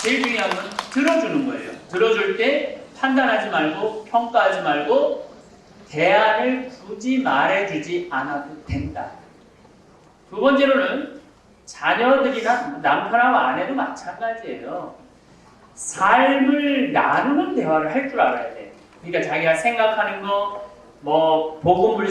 제일 중요한 건 들어주는 거예요. 들어줄 때 판단하지 말고 평가하지 말고 대안을 굳이 말해주지 않아도 된다. 두 번째로는 자녀들이나 남편하고 아내도 마찬가지예요. 삶을 나누는 대화를 할 줄 알아야 돼. 그러니까 자기가 생각하는 거, 뭐 복음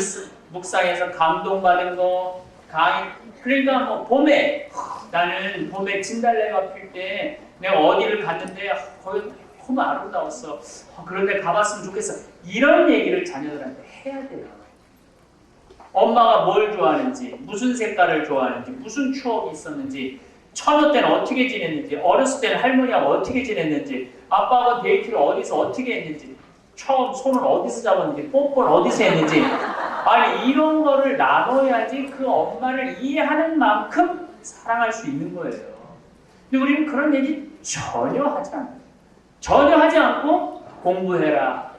묵상에서 감동받은 거, 강의, 그러니까 뭐 봄에 나는 봄에 진달래가 필 때 내가 어디를 갔는데 거기 너무 아름다웠어. 그런데 가봤으면 좋겠어. 이런 얘기를 자녀들한테 해야 돼요. 엄마가 뭘 좋아하는지, 무슨 색깔을 좋아하는지, 무슨 추억이 있었는지, 처녀 때는 어떻게 지냈는지, 어렸을 때는 할머니하고 어떻게 지냈는지, 아빠하고 데이트를 어디서 어떻게 했는지, 처음 손을 어디서 잡았는지, 뽀뽀를 어디서 했는지, 아니 이런 거를 나눠야지 그 엄마를 이해하는 만큼 사랑할 수 있는 거예요. 근데 우리는 그런 얘기 전혀 하지 않아요. 전혀 하지 않고 공부해라.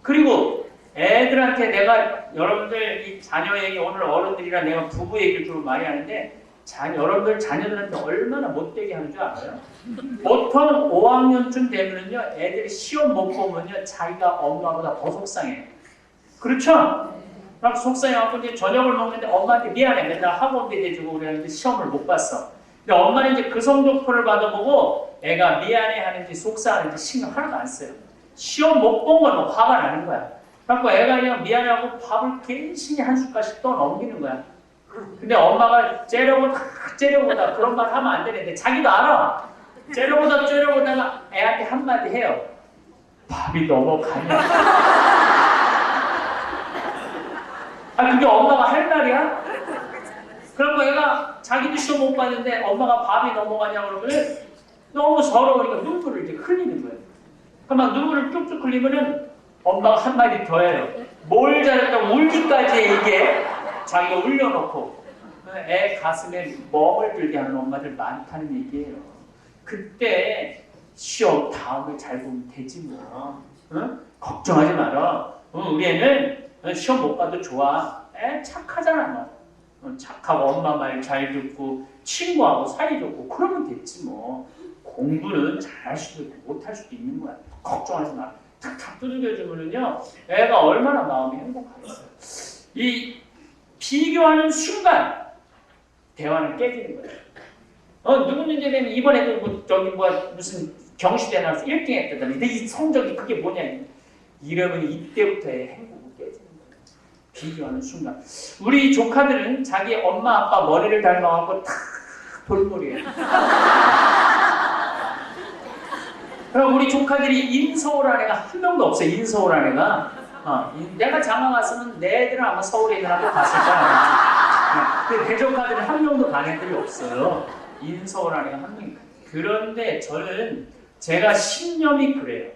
그리고 애들한테 내가 여러분들 이 자녀 얘기 오늘 어른들이랑 내가 부부 얘기를 주로 많이 하는데 여러분들 자녀들한테 얼마나 못되게 하는 줄 알아요? 보통 5학년쯤 되면은요 애들이 시험 못 보면요 자기가 엄마보다 더 속상해요. 그렇죠? 막 속상해갖고 이제 저녁을 먹는데 엄마한테 미안해 맨날 학원비 내주고 그랬는데 시험을 못 봤어. 근데 엄마는 이제 그 성적표를 받아보고 애가 미안해 하는지 속상하는지 신경 하나도 안 써요. 시험 못 본 건 화가 나는 거야. 그래서 애가 그냥 미안해하고 밥을 괜히 한 숟갈씩 또 넘기는 거야. 근데 엄마가 째려보다 그런 말 하면 안 되는데 자기도 알아. 째려보다가 애한테 한마디 해요. 밥이 넘어가냐. 그게 엄마가 할 말이야? 그러고 애가 자기도 시험 못 봤는데 엄마가 밥이 넘어가냐 그러면 너무 서러우니까 눈물을 이제 흘리는 거예요. 그럼 막 눈물을 쭉쭉 흘리면은 엄마가 한마디 더 해요. 뭘 잘했다고 울기까지 이게 자기가 울려놓고 애 가슴에 멍을 들게 하는 엄마들 많다는 얘기예요. 그때 시험 다음에 잘 보면 되지 뭐. 응? 걱정하지 마라. 우리 애는 시험 못 봐도 좋아. 애 착하잖아 너. 착하고 엄마 말 잘 듣고 친구하고 사이좋고 그러면 됐지 뭐. 공부는 잘할 수도 있고 못할 수도 있는 거야. 걱정하지 마. 탁탁 두들겨주면은요 애가 얼마나 마음이 행복하겠어요. 이 비교하는 순간 대화는 깨지는 거예요. 누구 문제 되면 이번에도 무슨 경시대 나와서 1등 했다더니 근데 이 성적이 그게 뭐냐 이러면 이때부터의 행복이 깨지는 거예요. 비교하는 순간. 우리 조카들은 자기 엄마 아빠 머리를 닮아갖고 다 돌머리예요. 그럼 우리 조카들이 인서울한 애가 한 명도 없어요. 인서울한 애가. 내가 장가 갔으면 내 애들은 아마 서울에 있는 학교 갔을 거야. 근데 내 조카들은 한 명도 간 애들이 없어요. 인서울한 애가 한 명이. 그런데 제가 신념이 그래요.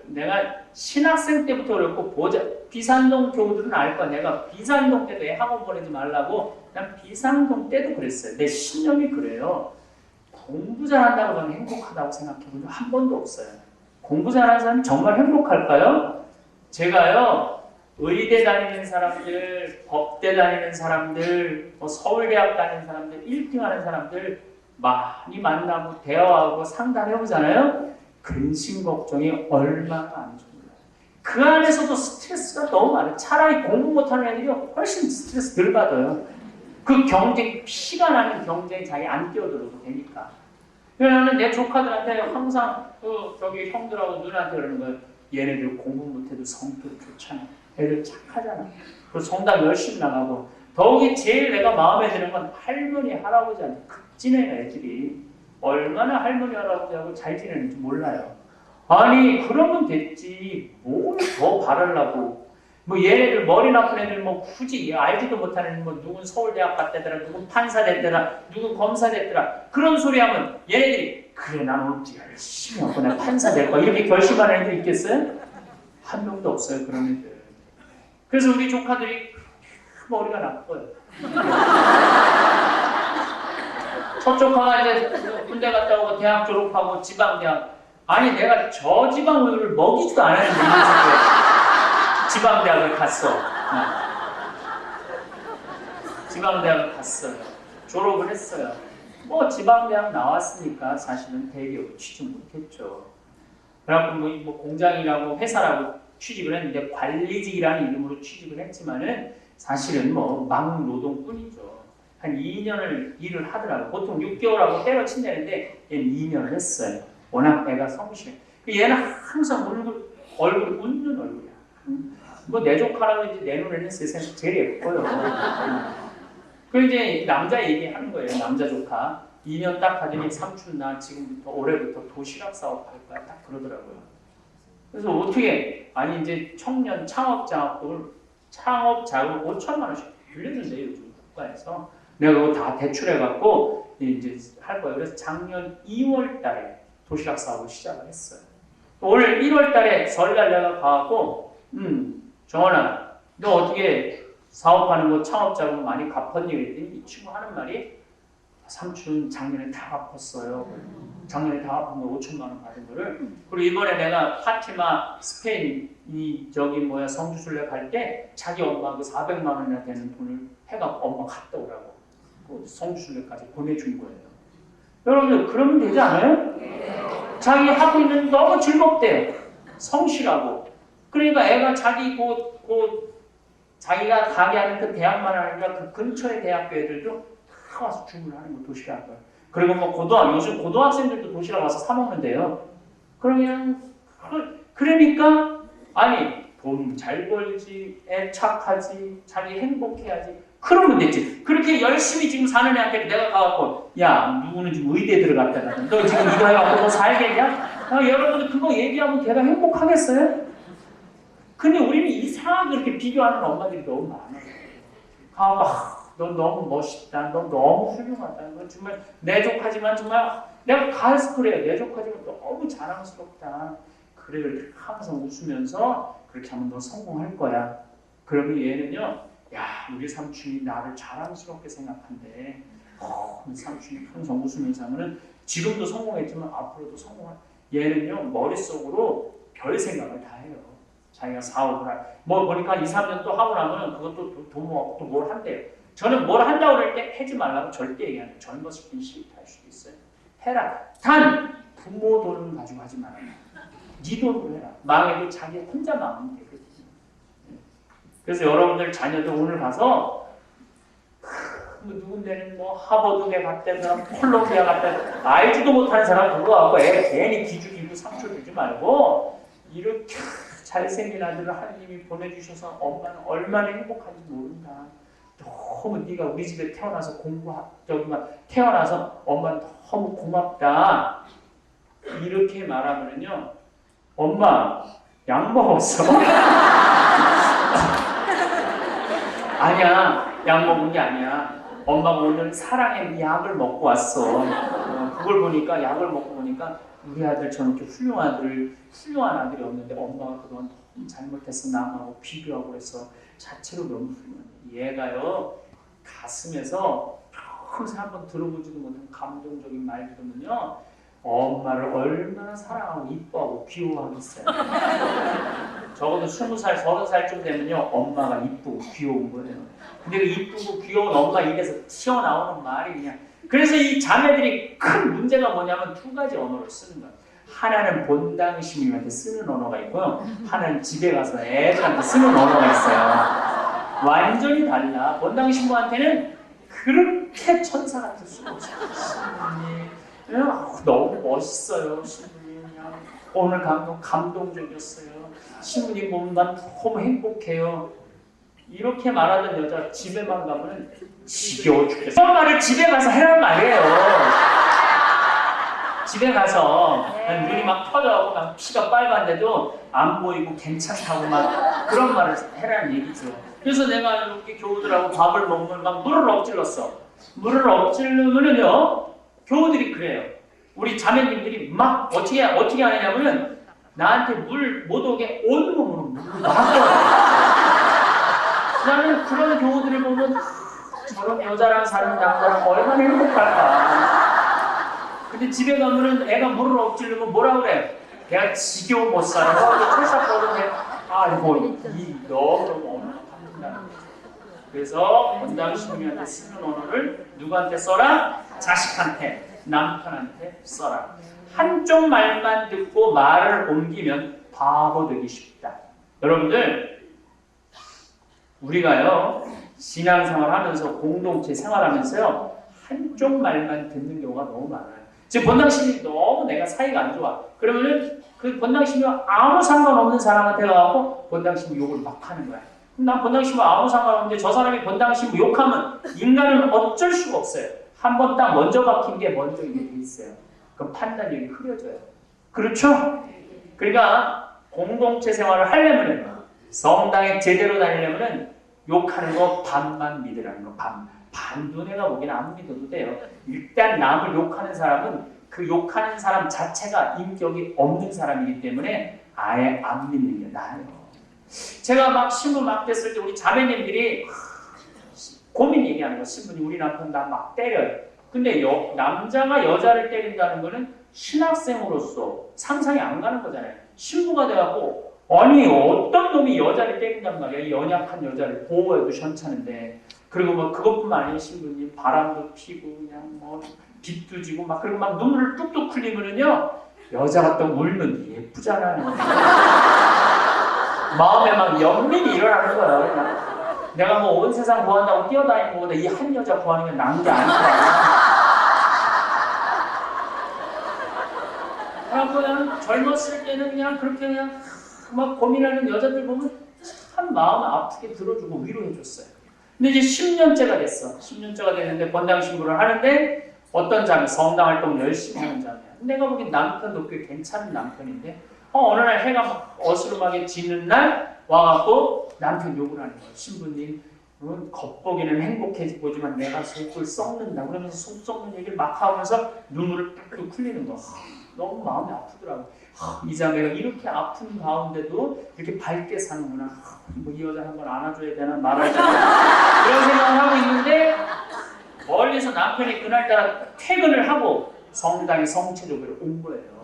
내가 신학생 때부터 그랬고 비산동 교우들은 알 거야. 내가 비산동 때도 애 학원 보내지 말라고 난 비산동 때도 그랬어요. 내 신념이 그래요. 공부 잘한다고 저는 행복하다고 생각해본 적 한 번도 없어요. 공부 잘하는 사람이 정말 행복할까요? 제가요 의대 다니는 사람들, 법대 다니는 사람들, 서울대학 다니는 사람들, 1등 하는 사람들 많이 만나고 대화하고 상담해보잖아요. 근심 걱정이 얼마나 안 좋은가. 그 안에서도 스트레스가 너무 많아요. 차라리 공부 못하는 애들이 훨씬 스트레스 덜 받아요. 그 경쟁, 피가 나는 경쟁에 자기 안 뛰어들어도 되니까. 그러면 내 조카들한테 항상 저기 형들하고 누나한테 그러는 거예요. 얘네들 공부 못해도 성격 좋잖아. 애들 착하잖아. 그리고 성당 열심히 나가고. 더욱이 제일 내가 마음에 드는 건 할머니, 할아버지한테 극진해 애들이. 얼마나 할머니, 할아버지하고 잘 지내는지 몰라요. 아니 그러면 됐지. 뭘 더 바라려고. 뭐 얘네들 머리 나쁜 애들 뭐 굳이 알지도 못하는 뭐 누군 서울대학 갔다더라 누군 판사 됐더라 누군 검사 됐더라 그런 소리 하면 얘네들이 그래 난 오늘 열심히 하고 나 판사 될 거야 이렇게 결심하는 애들 있겠어요? 한 명도 없어요 그런 애들. 그래서 우리 조카들이 머리가 나빠요. 첫 조카가 이제 군대 갔다 오고 대학 졸업하고 지방대학 아니 내가 저 지방 우유를 먹이지도 않았는데 지방대학을 갔어. 지방대학을 갔어요. 졸업을 했어요. 뭐 지방대학 나왔으니까 사실은 대기업에 취직 못했죠. 그래갖고 뭐 공장이라고 회사라고 취직을 했는데 관리직이라는 이름으로 취직을 했지만은 사실은 뭐 막노동꾼이죠. 한 2년을 일을 하더라고요. 보통 6개월하고 때려친다는데 얘는 2년을 했어요. 워낙 애가 성실해. 얘는 항상 얼굴 웃는 얼굴이야. 뭐 내 조카라고 이제 내 눈에는 세상에서 제일 예뻐요. 그 이제 남자 얘기하는 거예요. 남자 조카. 2년 딱 하더니 삼촌 나 지금부터 올해부터 도시락 사업할 거야. 딱 그러더라고요. 그래서 어떻게 아니 이제 청년 창업 자금을 5천만 원씩 빌려준대요. 요즘 국가에서. 내가 그거 다 대출해갖고 이제 할 거예요. 그래서 작년 2월 달에 도시락 사업을 시작을 했어요. 올 1월 달에 설날 내가 가갖고 정원아 너 어떻게 사업하는 거 창업 자금 많이 갚았니? 그랬더니 이 친구 하는 말이 삼촌 작년에 다 갚았어요. 작년에 다 갚은 거 5천만 원 받은 거를. 그리고 이번에 내가 파티마 스페인 성주순례 갈 때 자기 엄마 그 400만 원이나 되는 돈을 해갖고 엄마 갔다 오라고 그 성주순례까지 보내준 거예요. 여러분들 그러면 되지 않아요? 자기 하고 있는 너무 즐겁대요. 성실하고. 그러니까 애가 자기 자기가 가게 하는 그 대학만 아니라 그 근처의 대학교 애들도 다 와서 주문하는 거 도시락을. 그리고 뭐 요즘 고등학생들도 도시락 와서 사 먹는데요. 그러니까 아니 돈 잘 벌지, 애 착하지, 자기 행복해야지. 그러면 됐지. 그렇게 열심히 지금 사는 애한테 내가 가갖고 야 누구는 지금 의대 들어갔다가 너 지금 이거 해갖고 너 살겠냐? 여러분들 그거 얘기하면 걔가 행복하겠어요? 근데 우리는 이상하게 그렇게 비교하는 엄마들이 너무 많아요. 너 너무 멋있다. 너 너무 훌륭하다. 너 정말 내 조카지만 정말 내가 가서 그래요. 내 조카지만 너무 자랑스럽다. 그래 항상 웃으면서 그렇게 하면 너 성공할 거야. 그러면 얘는요. 야 우리 삼촌이 나를 자랑스럽게 생각한대. 우리 삼촌이 항상 웃으면서 하면은 지금도 성공했지만 앞으로도 성공할. 얘는요 머릿속으로 별 생각을 다 해요. 자기가 사업을 보니까 2, 3년 또 하고 나면 그것도 돈 모아서 또 뭘 한대요. 저는 뭘 한다고 그럴 때 하지 말라고 절대 얘기 안 해요. 젊었을 땐 싫다 할 수도 있어요. 해라. 단 부모 돈을 가지고 하지 말아요. 네 돈으로 해라. 망해도 자기 혼자 망하면 되거든요. 그래서 여러분들 자녀들 오늘 가서 누군데는 뭐 하버드에 갔다는 사람, 콜롬비아 갔다는 알지도 못하는 사람 그거 갖고 애 괜히 기죽이고 상처 주지 말고 이렇게 잘생긴 아들을 하나님이 보내주셔서 엄마는 얼마나 행복한지 모른다. 너무 네가 우리 집에 태어나서 태어나서 엄마는 너무 고맙다. 이렇게 말하면요, 엄마 약 먹었어? 아니야, 약 먹은 게 아니야. 엄마가 오늘 사랑의 약을 먹고 왔어. 그걸 보니까 약을 먹고 보니까 우리 아들 저렇게 훌륭한 아들이 없는데 엄마가 그동안 너무 잘못해서 남하고 비교하고 그래서 자체로 너무 훌륭해. 얘가요 가슴에서 평생 한번 들어보지도 못한 감동적인 말 들으면요 엄마를 얼마나 사랑하고 이뻐하고 귀여워하겠어요. 적어도 20살, 30살쯤 되면요 엄마가 이쁘고 귀여운 거예요. 근데 그 이쁘고 귀여운 엄마 입에서 튀어나오는 말이 그냥. 그래서 이 자매들이 큰 문제가 뭐냐면 두 가지 언어를 쓰는 거예요. 하나는 본당 시민한테 쓰는 언어가 있고요. 하나는 집에 가서 애들한테 쓰는 언어가 있어요. 완전히 달라. 본당 신부한테는 그렇게 천사 같은 수가 없어요. 신부님, 너무 멋있어요. 신부님, 오늘 감동적이었어요. 신부님 보면 난 너무 행복해요. 이렇게 말하던 여자 집에만 가면 지겨워 죽겠어. 그런 말을 집에 가서 해란 말이에요. 집에 가서 눈이 막 터져가고 막 피가 빨간데도 안 보이고 괜찮다고 막 그런 말을 해라는 얘기죠. 그래서 내가 이렇게 교우들하고 밥을 먹으면 막 물을 엎질렀어. 물을 엎질르면은요 교우들이 그래요. 우리 자매님들이 막 어떻게 하느냐면은 나한테 물 못 오게 온몸으로 물을 막 나는 그런 교우들을 보면 저런 여자랑 사는 남자랑 얼마나 행복할까. 근데 집에 가면은 애가 물을 엎질르면 뭐라 그래? 걔가 지겨워 못 살아. 철삭거리네. 아이고 너무 엄청납니다. 그래서 본당 신부님한테 쓰는 언어를 누구한테 써라? 자식한테, 남편한테 써라. 한쪽 말만 듣고 말을 옮기면 바보 되기 쉽다. 여러분들, 우리가요, 신앙생활 하면서 공동체 생활하면서요, 한쪽 말만 듣는 경우가 너무 많아요. 지금 본당심이 너무 내가 사이가 안 좋아. 그러면은 그 본당심이와 아무 상관없는 사람한테 가고 본당심 욕을 막 하는 거야. 그럼 난 본당심과 아무 상관없는데 저 사람이 본당심 욕하면 인간은 어쩔 수가 없어요. 한 번 딱 먼저 박힌 게 먼저 이게 돼 있어요. 그럼 판단력이 흐려져요. 그렇죠? 그러니까 공동체 생활을 하려면 성당에 제대로 다니려면 욕하는 거 반만 믿으라는 거. 반도 내가 보기엔 안 믿어도 돼요. 일단 남을 욕하는 사람은 그 욕하는 사람 자체가 인격이 없는 사람이기 때문에 아예 안 믿는 게 나아요. 제가 막 신부 막 됐을 때 우리 자매님들이 고민 얘기하는 거. 신부님 우리 남편 나 막 때려요. 근데 남자가 여자를 때린다는 거는 신학생으로서 상상이 안 가는 거잖아요. 신부가 돼갖고 아니 어떤 놈이 여자를 때린단 말이야. 이 연약한 여자를 보호해도 괜찮은데. 그리고 뭐 그것뿐만 아니라 신부님 바람도 피고 그냥 뭐 빛도 지고 막 그리고 막 눈물을 뚝뚝 흘리면은요 여자가 또 울면 예쁘잖아요. 마음에 막 연민이 일어나는 거예요. 그냥. 내가 뭐 온 세상 구한다고 뛰어다니는 것보다 이 한 여자 구하는 게 나은 게 아니야. 그냥 젊었을 때는 그냥 그렇게 그냥 막 고민하는 여자들 보면 참 마음 아프게 들어주고 위로해줬어요. 근데 이제 10년째가 됐어. 10년째가 됐는데 본당 신부를 하는데 어떤 자매, 성당 활동 열심히 하는 자매야. 내가 보기엔 남편도 꽤 괜찮은 남편인데 어느 날 해가 막 어스름하게 지는 날 와갖고 남편 욕을 하는 거야. 신부님 겉보기는 행복해 보지만 내가 속을 썩는다. 그러면서 속 썩는 얘기를 막 하면서 눈물을 뚝뚝 흘리는 거. 너무 마음이 아프더라고. 이 자매가 이렇게 아픈 가운데도 이렇게 밝게 사는구나. 뭐 이 여자 한번 안아줘야 되나 말아야 되나 이런 생각을 하고 있는데 멀리서 남편이 그날따라 퇴근을 하고 성당에 성체적으로 온 거예요.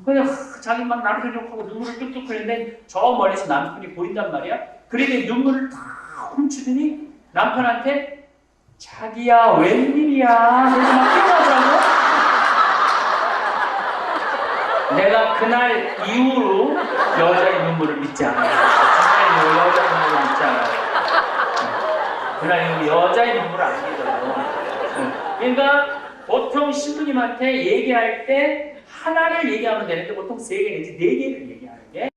그냥 자기 막 남편 욕하고 눈물을 뚝뚝 흘리는데 저 멀리서 남편이 보인단 말이야. 그러더니 눈물을 다 훔치더니 남편한테 자기야 웬일이야 그래서 막 뛰어가더라고. 내가 그날 이후로 여자의 눈물을 믿지 않아요. 그날 이후로 여자의 눈물을 믿지 않아요. 그날 이후로 여자의 눈물을 안 믿어요. 그러니까 보통 신부님한테 얘기할 때 하나를 얘기하면 되는데 보통 3개 내지 4개를 얘기하는 게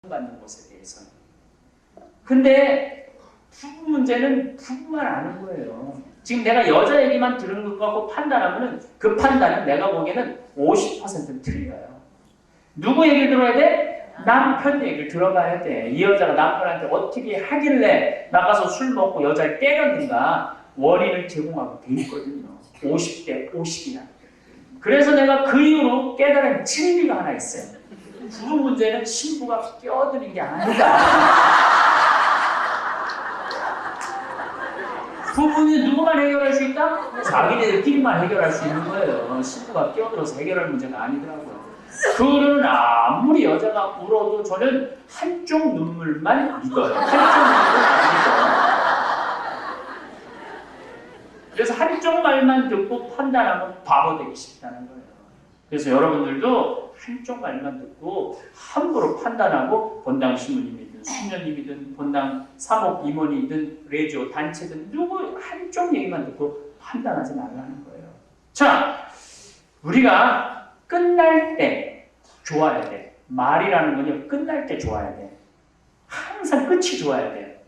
받는 것에 대해서는. 근데 부부 문제는 부부만 아는 거예요. 지금 내가 여자 얘기만 들은 것 같고 판단하면은 그 판단은 내가 보기에는 50%는 틀려요. 누구 얘기를 들어야 돼? 남편 얘기를 들어봐야 돼. 이 여자가 남편한테 어떻게 하길래 나가서 술 먹고 여자를 때렸는가 원인을 제공하고 돼 있거든요. 50대 50이나. 그래서 내가 그 이후로 깨달은 진리가 하나 있어요. 부부 문제는 신부가 껴드는 게 아니다. 부부는 누구만 해결할 수 있다? 자기네들끼리만 해결할 수 있는 거예요. 신부가 끼어들어서 해결할 문제가 아니더라고요. 그는 아무리 여자가 울어도 저는 한쪽 눈물만 믿어요. 한쪽 눈물만 믿어요. 그래서 한쪽 말만 듣고 판단하면 바보 되기 쉽다는 거예요. 그래서 여러분들도 한쪽 말만 듣고 함부로 판단하고 본당 신부님이든 수녀님이든 본당 사목 임원이든 레지오 단체든 누구 한쪽 얘기만 듣고 판단하지 말라는 거예요. 자, 우리가 끝날 때 좋아야 돼. 말이라는 건요 끝날 때 좋아야 돼. 항상 끝이 좋아야 돼.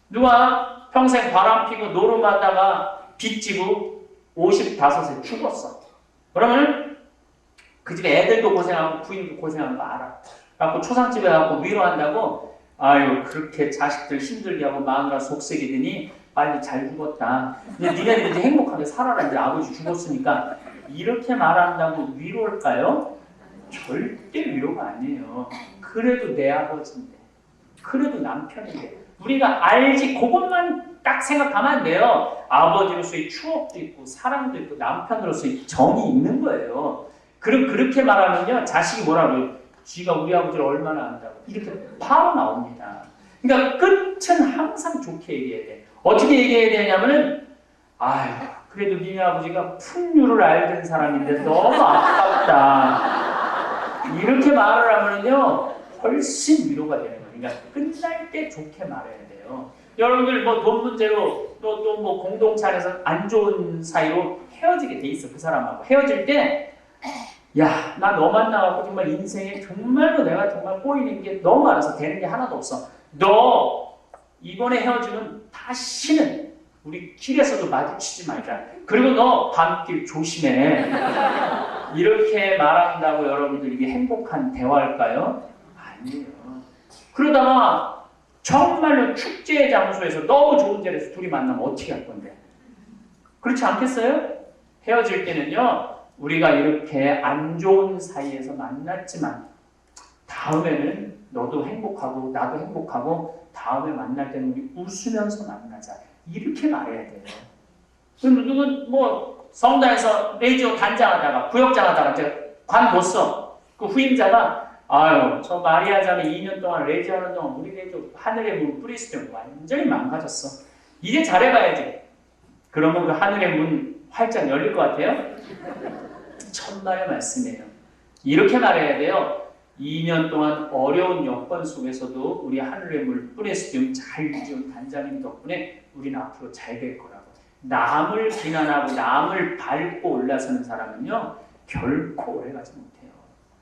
누가 평생 바람 피고 노름하다가 빚지고 55세 죽었어. 그러면 그 집에 애들도 고생하고 부인도 고생하는 거 알아. 그래갖고 초상집에 가고 위로한다고 아유 그렇게 자식들 힘들게 하고 마누라 속썩이더니 빨리 잘 죽었다. 근데 니네들 이제 행복하게 살아라. 이제 아버지 죽었으니까 이렇게 말한다고 위로할까요? 절대 위로가 아니에요. 그래도 내 아버지인데 그래도 남편인데 우리가 알지 그것만 딱 생각하면 안 돼요. 아버지로서의 추억도 있고 사랑도 있고 남편으로서의 정이 있는 거예요. 그럼 그렇게 말하면요 자식이 뭐라고요? 쥐가 우리 아버지를 얼마나 안다고 이렇게 바로 나옵니다. 그러니까 끝은 항상 좋게 얘기해야 돼. 어떻게 얘기해야 되냐면은 아유, 그래도 니네 아버지가 풍류를 알던 사람인데 너무 아깝다. 이렇게 말을 하면요, 훨씬 위로가 되는 거예요. 그러니까 끝날 때 좋게 말해야 돼요. 여러분들 뭐 돈 문제로 또 뭐 공동체 안에서 안 좋은 사이로 헤어지게 돼 있어. 그 사람하고 헤어질 때, 야, 나 너 만나갖고 정말 인생에 정말로 내가 정말 꼬이는 게 너무 많아서 되는 게 하나도 없어. 너 이번에 헤어지면 다시는 우리 길에서도 마주치지 말자. 그리고 너 밤길 조심해. 이렇게 말한다고 여러분들 이게 행복한 대화일까요? 아니에요. 그러다가 정말로 축제 장소에서 너무 좋은 자리에서 둘이 만나면 어떻게 할 건데? 그렇지 않겠어요? 헤어질 때는요, 우리가 이렇게 안 좋은 사이에서 만났지만 다음에는 너도 행복하고 나도 행복하고 다음에 만날 때는 우리 웃으면서 만나자. 이렇게 말해야 돼요. 그럼 누군 뭐 성당에서 레이저 단장하다가 구역장하다가 제가 관뒀어. 그 후임자가 아유 저 마리아 자매 2년 동안 레이저 하는 동안 우리 레이저 하늘의 문 뿌리스 때 완전히 망가졌어. 이제 잘해봐야지. 그러면 그 하늘의 문 활짝 열릴 것 같아요? 천만의 말씀이에요. 이렇게 말해야 돼요. 2년 동안 어려운 여건 속에서도 우리 하늘의 물 뿌레스티움 잘 유지한 단장님 덕분에 우리는 앞으로 잘 될 거라고. 남을 비난하고 남을 밟고 올라서는 사람은요 결코 오래가지 못해요.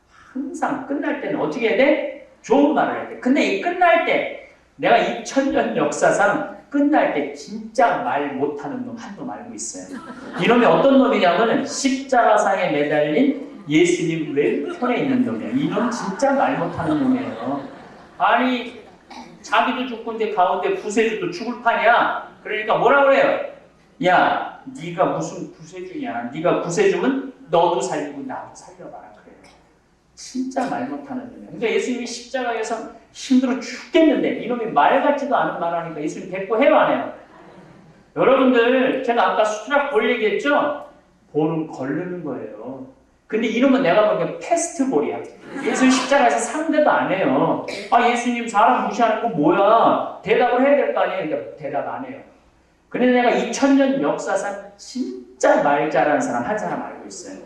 항상 끝날 때는 어떻게 해야 돼? 좋은 말을 해야 돼. 근데 이 끝날 때 내가 2000년 역사상 끝날 때 진짜 말 못하는 놈 한 놈 알고 있어요. 이놈이 어떤 놈이냐면 십자가상에 매달린 예수님 왼편에 있는 놈이에요. 이놈 진짜 말 못하는 놈이에요. 아니 자기도 죽고 이제 가운데 구세주도 죽을 판이야. 그러니까 뭐라 그래요? 야 네가 무슨 구세주냐. 네가 구세주면 너도 살리고 나도 살려봐라 그래요. 진짜 말 못하는 놈이에요. 그러니까 예수님이 십자가에서 힘들어 죽겠는데 이놈이 말 같지도 않은 말 하니까 예수님 대꾸 해요 안 해요? 여러분들 제가 아까 수트락 볼 얘기했죠? 볼은 거르는 거예요. 근데 이놈은 내가 보기엔 패스트볼이야. 예수님 십자가에서 상대도 안 해요. 아 예수님 사람 무시하는 거 뭐야? 대답을 해야 될 거 아니에요? 그러니까 대답 안 해요. 근데 내가 2000년 역사상 진짜 말 잘하는 사람 한 사람 알고 있어요.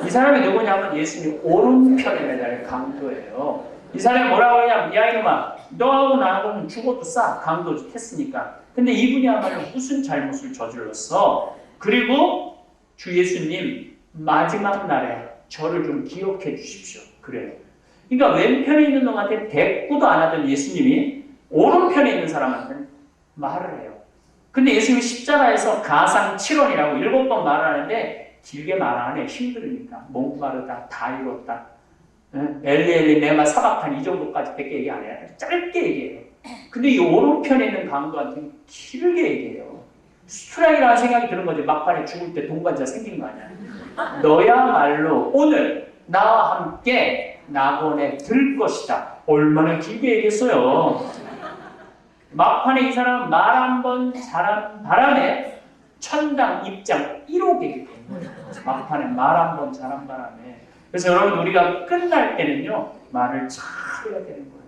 이 사람이 누구냐면 예수님 오른편에 매달린 강도예요. 이 사람이 뭐라고 하냐면 야 이놈아 너하고 나하고는 죽어도 싸. 강도 했으니까. 근데 이분이야말로 무슨 잘못을 저질렀어. 그리고 주 예수님 마지막 날에 저를 좀 기억해 주십시오. 그래요. 그러니까 왼편에 있는 놈한테 대꾸도 안 하던 예수님이 오른편에 있는 사람한테는 말을 해요. 근데 예수님이 십자가에서 가상 7원이라고 7번 말하는데 길게 말 안 해. 힘들으니까. 목마르다. 다 이뤘다. 엘리 네마 사박한 이 정도까지 밖에 얘기 안 해요. 짧게 얘기해요. 근데 이 오른편에 있는 강도한테는 길게 얘기해요. 스트라이크라는 생각이 드는 거지. 막판에 죽을 때 동반자 생긴 거 아니야. 너야말로 오늘 나와 함께 낙원에 들 것이다. 얼마나 길게 얘기했어요. 막판에 이 사람은 말 한 번 잘한 바람에 천당 입장 1억이기 때문에 막판에 말 한 번 잘한 바람에. 그래서 여러분 우리가 끝날 때는요 말을 잘해야 되는 거예요.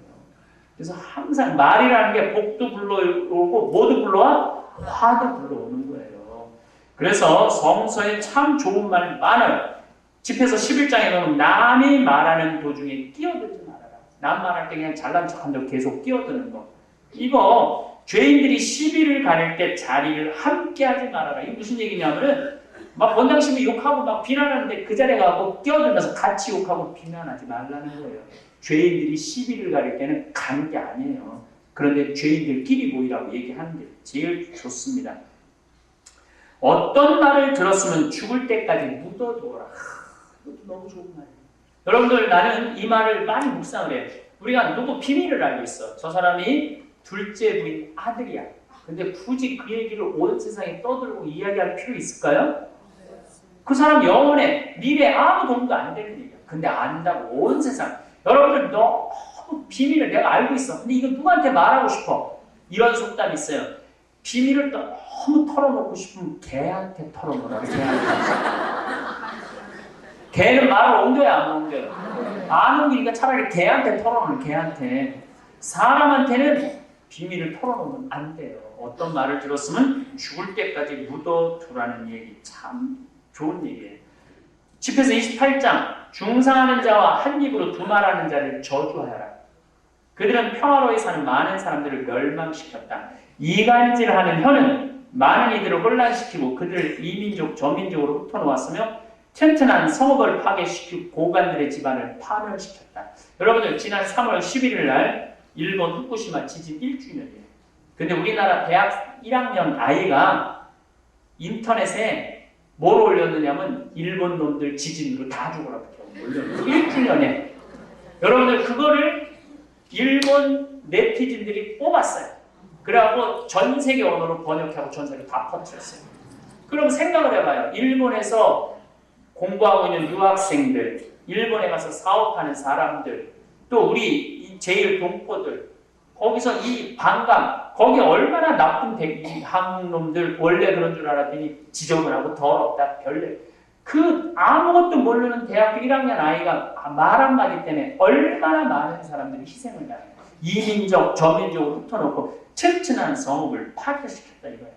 그래서 항상 말이라는 게 복도 불러오고 뭐도 불러와? 화도 불러오는 거예요. 그래서 성서에 참 좋은 말 많아요. 집에서 11장에 보면 남이 말하는 도중에 끼어들지 말아라. 남 말할 때 그냥 잘난 척한다고 계속 끼어드는 거. 이거 죄인들이 시비를 가릴 때 자리를 함께 하지 말아라. 이게 무슨 얘기냐면은 막 본당심이 욕하고 막 비난하는데 그 자리에 가고 끼어들면서 같이 욕하고 비난하지 말라는 거예요. 죄인들이 시비를 가릴 때는 가는 게 아니에요. 그런데 죄인들끼리 모이라고 얘기하는 게 제일 좋습니다. 어떤 말을 들었으면 죽을 때까지 묻어두어라. 이것도 너무 좋은 말이에요. 여러분들 나는 이 말을 많이 묵상을 해요. 우리가 누구 비밀을 알고 있어. 저 사람이 둘째 부인 아들이야. 근데 굳이 그 얘기를 온 세상에 떠들고 이야기할 필요 있을까요? 그 사람 영혼에 미래에 아무 도움도 안 되는 얘기야. 근데 안다고 온 세상. 여러분들 너무 비밀을 내가 알고 있어. 근데 이거 누구한테 말하고 싶어. 이런 속담이 있어요. 비밀을 너무 털어놓고 싶으면 개한테 털어놓으라. 개는 말을 옮겨야 안 옮겨요. 안 옮기니까 차라리 개한테 털어놓으면 개한테. 사람한테는 비밀을 털어놓으면 안 돼요. 어떤 말을 들었으면 죽을 때까지 묻어두라는 얘기, 참 좋은 얘기예요. 집에서 28장 중상하는 자와 한 입으로 두말하는 자를 저주하여라. 그들은 평화로이 사는 많은 사람들을 멸망시켰다. 이간질하는 혀는 많은 이들을 혼란시키고 그들을 이민족 저민족으로 흩어놓았으며 튼튼한 성읍을 파괴시키고 고관들의 집안을 파멸시켰다. 여러분들 지난 3월 11일 날 일본 후쿠시마 지진 1주년이에요. 근데 우리나라 대학 1학년 아이가 인터넷에 뭘 올렸느냐면 일본 놈들 지진으로 다 죽어라 올렸어요. 1주년에. 여러분들 그거를 일본 네티즌들이 뽑았어요. 그래갖고 전 세계 언어로 번역하고 전 세계로 다 퍼뜨렸어요. 그럼 생각을 해봐요. 일본에서 공부하고 있는 유학생들, 일본에 가서 사업하는 사람들, 또 우리 제일 동포들, 거기서 이 반감, 거기 얼마나 나쁜 한국 놈들 원래 그런 줄 알았더니 지저분하고 더럽다 별래. 그 아무것도 모르는 대학교 1학년 아이가 말 한마디 때문에 얼마나 많은 사람들이 희생을 당해요. 이민족, 저민족을 흩어놓고 튼튼한 성읍을 파괴시켰다 이거예요.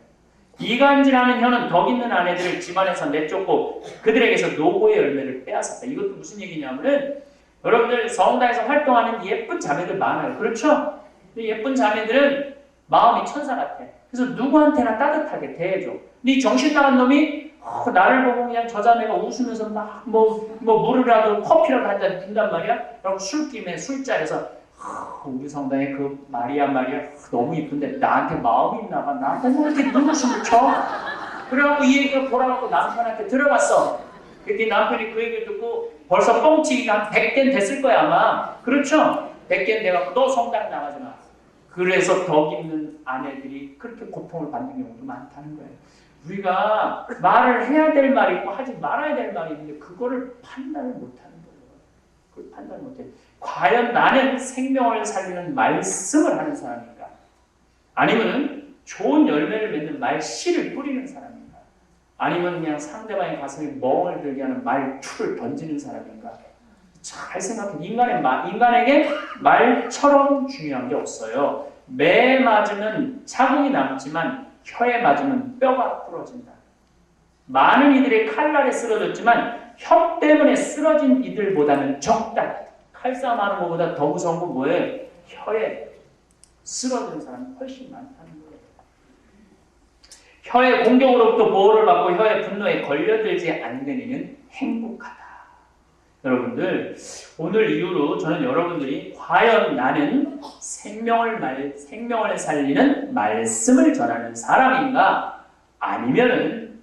이간질하는 혀는 덕 있는 아내들을 집안에서 내쫓고 그들에게서 노고의 열매를 빼앗았다. 이것도 무슨 얘기냐면은 여러분들 성당에서 활동하는 예쁜 자매들 많아요. 그렇죠? 예쁜 자매들은 마음이 천사 같아. 그래서 누구한테나 따뜻하게 대해줘. 근데 이 정신 나간 놈이 나를 보고 그냥 저 자매가 웃으면서 막 물이라도 커피라도 한 잔 준단 말이야. 그리고 술김에 술자리에서 우리 성당에 그 마리아 너무 이쁜데 나한테 마음이 있나 봐. 나한테 뭐 이렇게 눈웃음을 쳐? 그래갖고 이 얘기가 돌아가고 남편한테 들어갔어. 그때 남편이 그 얘기를 듣고 벌써 뻥치기가 한 100개는 됐을 거야 아마. 그렇죠? 100개는 돼갖고 너 성당 나가지 마. 그래서 덕 있는 아내들이 그렇게 고통을 받는 경우도 많다는 거예요. 우리가 말을 해야 될 말이 있고 하지 말아야 될 말이 있는데 그거를 판단을 못하는 거예요. 그걸 판단을 못해. 과연 나는 생명을 살리는 말씀을 하는 사람인가? 아니면 좋은 열매를 맺는 말씨를 뿌리는 사람인가? 아니면 그냥 상대방의 가슴에 멍을 들게 하는 말투를 던지는 사람인가? 잘 생각해. 인간에게 말처럼 중요한 게 없어요. 매에 맞으면 자국이 남지만 혀에 맞으면 뼈가 부러진다. 많은 이들의 칼날에 쓰러졌지만 혀 때문에 쓰러진 이들보다는 적다. 칼싸움하는 것보다 더 무서운 건 뭐예요? 혀에 쓰러지는 사람이 훨씬 많다는 거예요. 혀의 공격으로부터 보호를 받고 혀의 분노에 걸려들지 않는 이는 행복하다. 여러분들 오늘 이후로 저는 여러분들이 과연 나는 생명을 살리는 말씀을 전하는 사람인가? 아니면은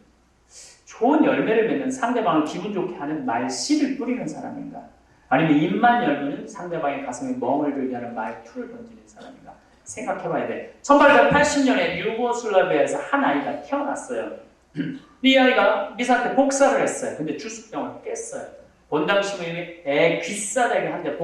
좋은 열매를 맺는 상대방을 기분 좋게 하는 말씨를 뿌리는 사람인가? 아니면 입만 열면 상대방의 가슴에 멍을 들게 하는 말투를 던지는 사람인가? 생각해봐야 돼. 1880년에 유고슬라비아에서 한 아이가 태어났어요. 이 아이가 미사한테 복사를 했어요. 근데 주스병을 깼어요. 본당 시민이 귀싸대기를 한대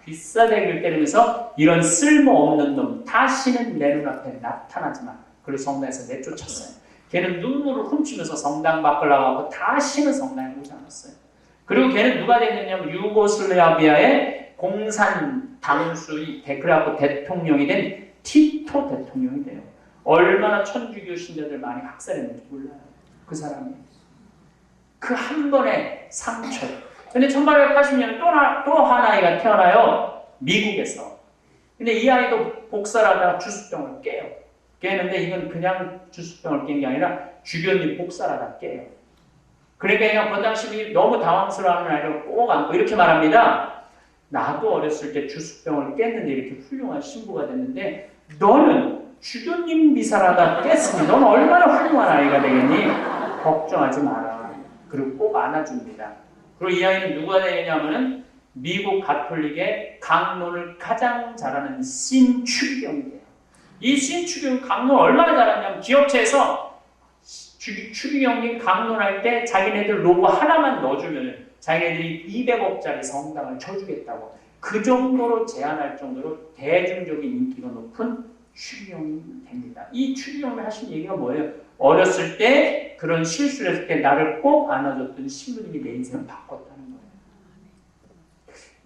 귀싸대기를 때리면서 이런 쓸모없는 놈 다시는 내 눈앞에 나타나지 마. 그리고 성당에서 내쫓았어요. 걔는 눈물을 훔치면서 성당 밖을 나가고 다시는 성당에 오지 않았어요. 그리고 걔는 누가 됐느냐면 유고슬라비아의 공산 당수의 그래갖고 대통령이 된 티토 대통령이 돼요. 얼마나 천주교 신자들 많이 학살했는지 몰라요. 그 사람이. 그 한 번의 상처. 근데 1880년에 또 한 아이가 태어나요. 미국에서. 근데 이 아이도 복사를 하다가 주스병을 깨요. 깨는데 이건 그냥 주스병을 깬 게 아니라 주교님 복사를 하다 깨요. 그러니까 그냥 그 당시 너무 당황스러워하는 아이를 꼭 안고 이렇게 말합니다. 나도 어렸을 때 주스병을 깼는데 이렇게 훌륭한 신부가 됐는데 너는 주교님 미사라다 깼으니 너는 얼마나 훌륭한 아이가 되겠니? 걱정하지 마라. 그리고 꼭 안아줍니다. 그리고 이 아이는 누가 되냐면은 미국 가톨릭의 강론을 가장 잘하는 신추기경이 돼요. 이 신추기경 강론 얼마나 잘하냐면 기업체에서 추기경이 강론할 때 자기네들 로고 하나만 넣어주면 자기네들이 200억짜리 성당을 쳐주겠다고 그 정도로 제안할 정도로 대중적인 인기가 높은 추기경이 됩니다. 이 추기경이 하신 얘기가 뭐예요? 어렸을 때 그런 실수를 했을 때 나를 꼭 안아줬던 신부님이 내 인생을 바꿨다는 거예요.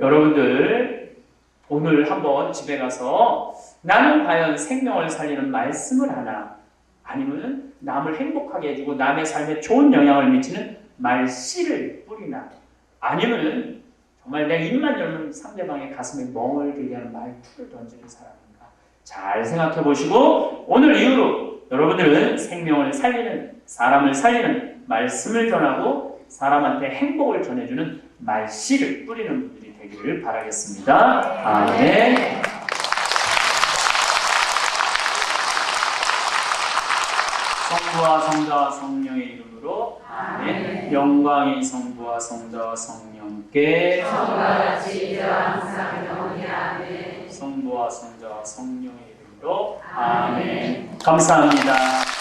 여러분들 오늘 한번 집에 가서 나는 과연 생명을 살리는 말씀을 하나, 아니면 남을 행복하게 해주고 남의 삶에 좋은 영향을 미치는 말씨를 뿌리나, 아니면 정말 내 입만 열면 상대방의 가슴에 멍을 들게 하는 말투를 던지는 사람인가, 잘 생각해 보시고 오늘 이후로 여러분들은 생명을 살리는, 사람을 살리는 말씀을 전하고 사람한테 행복을 전해주는 말씨를 뿌리는 분들이 되기를 바라겠습니다. 아멘. 성부와 성자와 성령의 이름으로 아멘. 영광이 성부와 성자와 성령께 성과 같이 이제와 항상 영원히 아멘. 성부와 성자와 성령의 이름으로 아멘. 감사합니다.